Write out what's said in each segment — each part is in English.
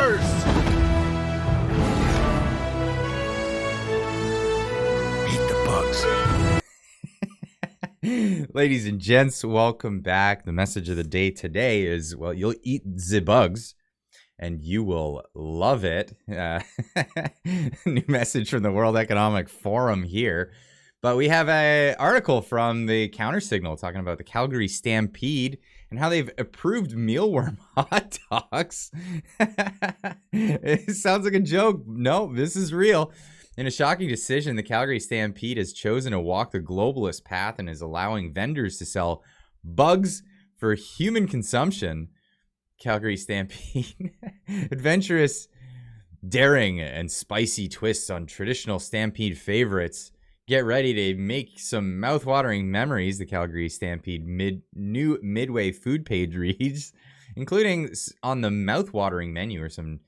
first! Eat the bugs. Ladies and gents, welcome back. The message of the day today is, well, you'll eat the bugs and you will love it. New message from the World Economic Forum here. But we have an article from the Counter Signal talking about the Calgary Stampede and how they've approved mealworm hot dogs. It sounds like a joke. No, this is real. In a shocking decision, the Calgary Stampede has chosen to walk the globalist path and is allowing vendors to sell bugs for human consumption. Calgary Stampede. Adventurous, daring, and spicy twists on traditional Stampede favorites. Get ready to make some mouth-watering memories, the Calgary Stampede new Midway food page reads, including on the mouth-watering menu are some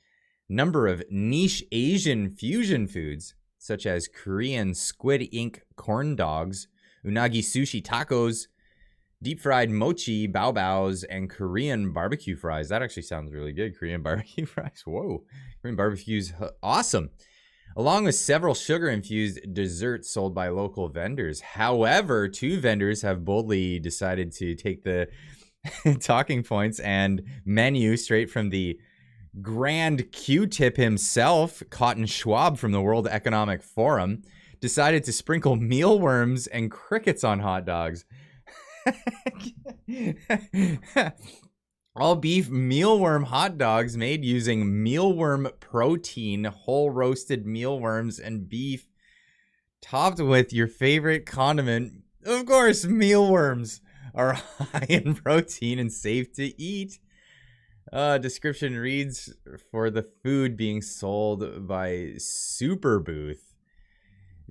number of niche Asian fusion foods, such as Korean squid ink corn dogs, unagi sushi tacos, deep-fried mochi bao baos, and Korean barbecue fries. That actually sounds really good, Korean barbecue fries. Whoa, Korean barbecue's awesome. Along with several sugar-infused desserts sold by local vendors. However, two vendors have boldly decided to take the talking points and menu straight from the Grand Q-tip himself, Cotton Schwab from the World Economic Forum, decided to sprinkle mealworms and crickets on hot dogs. All beef mealworm hot dogs made using mealworm protein, whole roasted mealworms and beef, topped with your favorite condiment. Of course, mealworms are high in protein and safe to eat. Description reads, for the food being sold by Super Booth.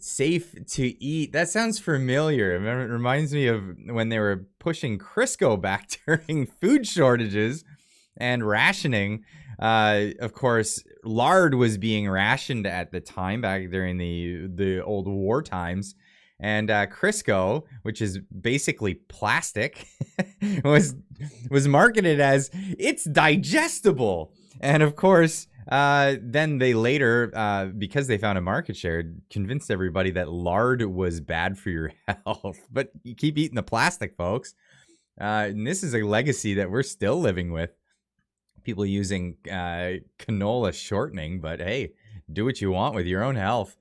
Safe to eat. That sounds familiar. It reminds me of when they were pushing Crisco back during food shortages and rationing. Of course, lard was being rationed at the time back during the old war times. And Crisco, which is basically plastic, was marketed as it's digestible. And of course, then they later, because they found a market share, convinced everybody that lard was bad for your health. But you keep eating the plastic, folks. And this is a legacy that we're still living with. People using canola shortening, but hey, do what you want with your own health.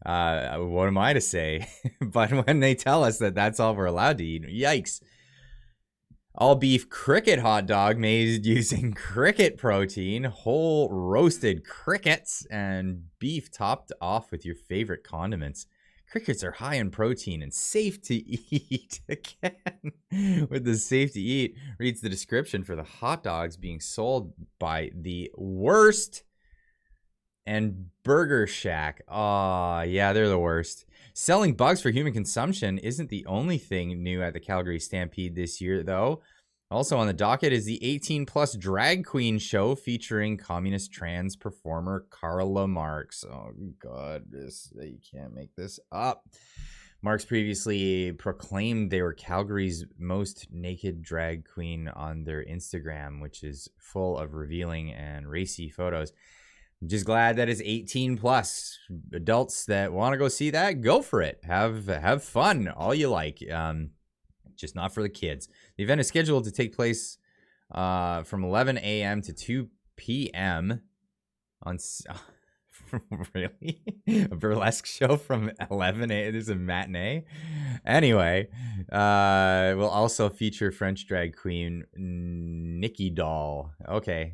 What am I to say? But when they tell us that that's all we're allowed to eat, yikes. All beef cricket hot dog made using cricket protein, whole roasted crickets, and beef topped off with your favorite condiments. Crickets are high in protein and safe to eat. Again, with the safe to eat, reads the description for the hot dogs being sold by the worst and Burger Shack. Oh, yeah, they're the worst. Selling bugs for human consumption isn't the only thing new at the Calgary Stampede this year, though. Also on the docket is the 18-plus drag queen show featuring communist trans performer Carla Marks. Oh, God, you can't make this up. Marks previously proclaimed they were Calgary's most naked drag queen on their Instagram, which is full of revealing and racy photos. I'm just glad that it's 18 plus. Adults that want to go see that, go for it. Have fun, all you like. Just not for the kids. The event is scheduled to take place from 11 a.m. to 2 p.m. on really a burlesque show from 11 a.m. There's a matinee. Anyway, we'll also feature French drag queen Nikki Doll. Okay.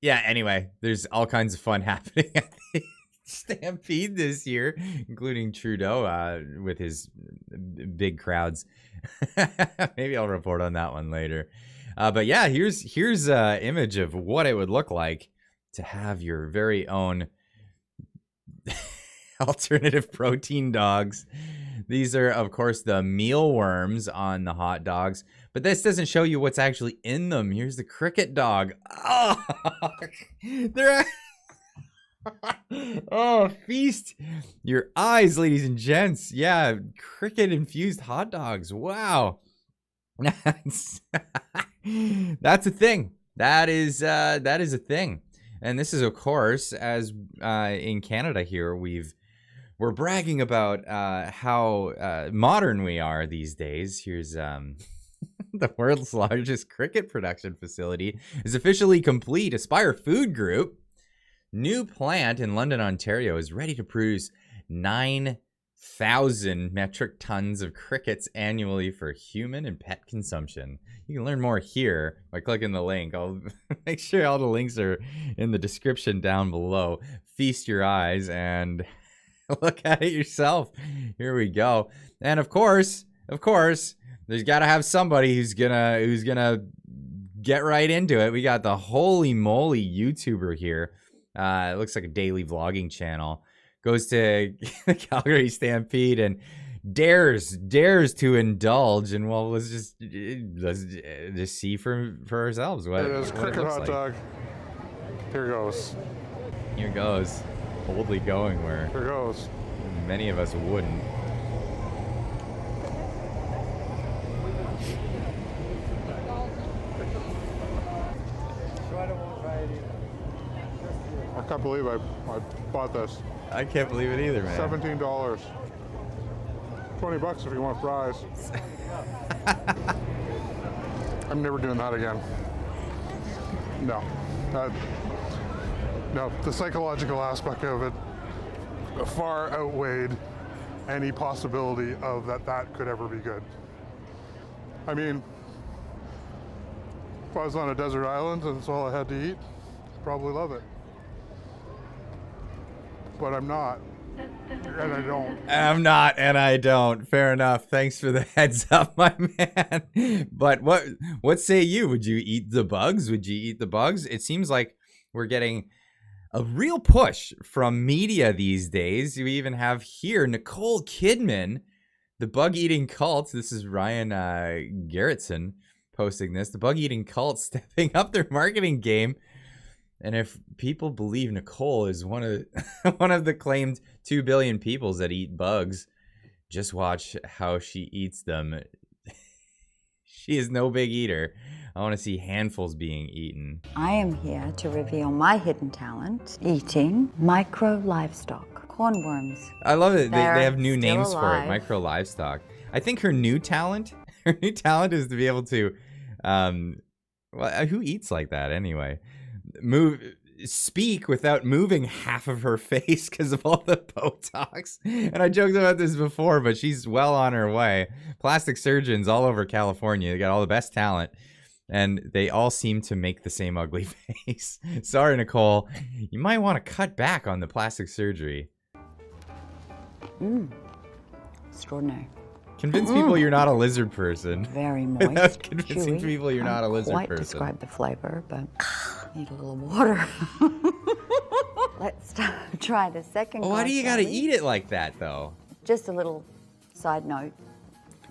Yeah, anyway, there's all kinds of fun happening at the Stampede this year, including Trudeau with his big crowds. Maybe I'll report on that one later. But yeah, here's an image of what it would look like to have your very own alternative protein dogs. These are, of course, the mealworms on the hot dogs, but this doesn't show you what's actually in them. Here's the cricket dog. Oh, they're oh, feast your eyes, ladies and gents. Yeah, cricket infused hot dogs. Wow. That's a thing. That is a thing. And this is, of course, as in Canada here, we're bragging about how modern we are these days. Here's the world's largest cricket production facility is officially complete. Aspire Food Group, new plant in London, Ontario, is ready to produce 9,000 metric tons of crickets annually for human and pet consumption. You can learn more here by clicking the link. I'll make sure all the links are in the description down below. Feast your eyes and look at it yourself. Here we go. And of course, there's got to have somebody who's gonna get right into it. We got the TheHolyMoly YouTuber here. It looks like a daily vlogging channel. Goes to the Calgary Stampede and dares to indulge. And well, let's just see for ourselves what it is. what Cricket it looks hot like. dog. Here goes. Here goes. Boldly going where Here goes. many of us wouldn't. I can't believe I bought this. I can't believe it either, man. $17. $20 if you want fries. I'm never doing that again. No. No, the psychological aspect of it far outweighed any possibility of that could ever be good. I mean, if I was on a desert island and that's all I had to eat, I'd probably love it. But I'm not, and I don't. I'm not, and I don't. Fair enough. Thanks for the heads up, my man. But what say you? Would you eat the bugs? Would you eat the bugs? It seems like we're getting a real push from media these days. We even have here Nicole Kidman, the bug eating cult. This is Ryan Garrettson posting this. The bug eating cult stepping up their marketing game. And if people believe Nicole is one of the claimed 2 billion peoples that eat bugs, just watch how she eats them. She is no big eater. I want to see handfuls being eaten. I am here to reveal my hidden talent, eating micro livestock, cornworms. I love it. They have new still names for it, alive. micro livestock. I think her new talent is to be able to, well, who eats like that anyway? Speak without moving half of her face because of all the Botox. And I joked about this before, but she's well on her way. Plastic surgeons all over California, they got all the best talent, and they all seem to make the same ugly face. Sorry, Nicole, you might want to cut back on the plastic surgery. Extraordinary. Convince people you're not a lizard person. Very Without moist. convincing chewy. people you're not a lizard Can't quite person. describe the flavor, but need a little water. Let's try the second. Why guy, do you shall gotta we? eat it like that, though? Just a little side note: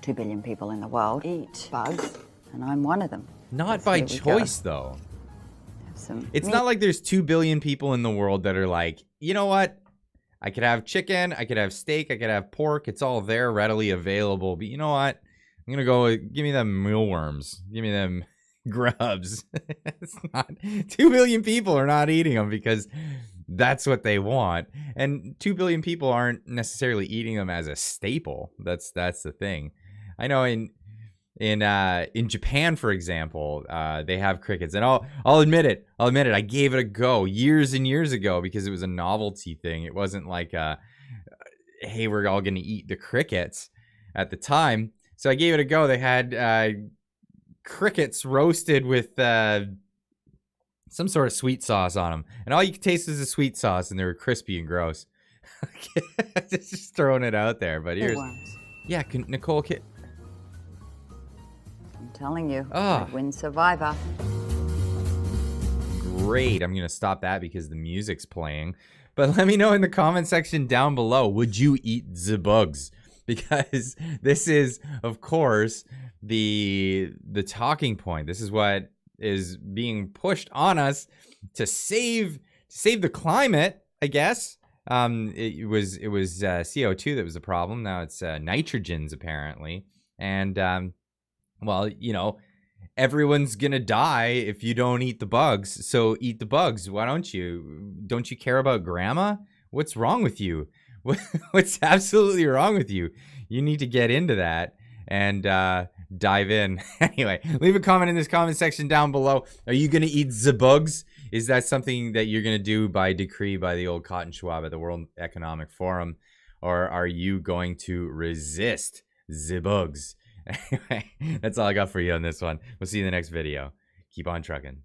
2 billion people in the world eat bugs, and I'm one of them. Not by Here we go. choice, though. Have some It's meat. not like there's 2 billion people in the world that are like, you know what? I could have chicken, I could have steak, I could have pork. It's all there readily available. But you know what? I'm going to go with, give me them mealworms. Give me them grubs. It's not, 2 billion people are not eating them because that's what they want. And 2 billion people aren't necessarily eating them as a staple. That's the thing. I know in Japan, for example, they have crickets, and I'll admit it. I gave it a go years and years ago because it was a novelty thing. It wasn't like, hey, we're all gonna eat the crickets at the time. So I gave it a go. They had crickets roasted with some sort of sweet sauce on them, and all you could taste was the sweet sauce, and they were crispy and gross. Just throwing it out there, but here's Worms. yeah, Nicole. I'm telling you, Ah. I'd win Survivor. Great. I'm going to stop that because the music's playing. But let me know in the comment section down below, would you eat the bugs? Because this is, of course, the talking point. This is what is being pushed on us to save the climate, I guess. It was CO2 that was the problem. Now it's nitrogens, apparently. And well, you know, everyone's gonna die if you don't eat the bugs. So eat the bugs. Why don't you? Don't you care about grandma? What's wrong with you? What's absolutely wrong with you? You need to get into that and dive in. Anyway, leave a comment in this comment section down below. Are you gonna eat the bugs? Is that something that you're gonna do by decree by the old Cotton Schwab at the World Economic Forum? Or are you going to resist the bugs? Anyway, that's all I got for you on this one. We'll see you in the next video. Keep on trucking.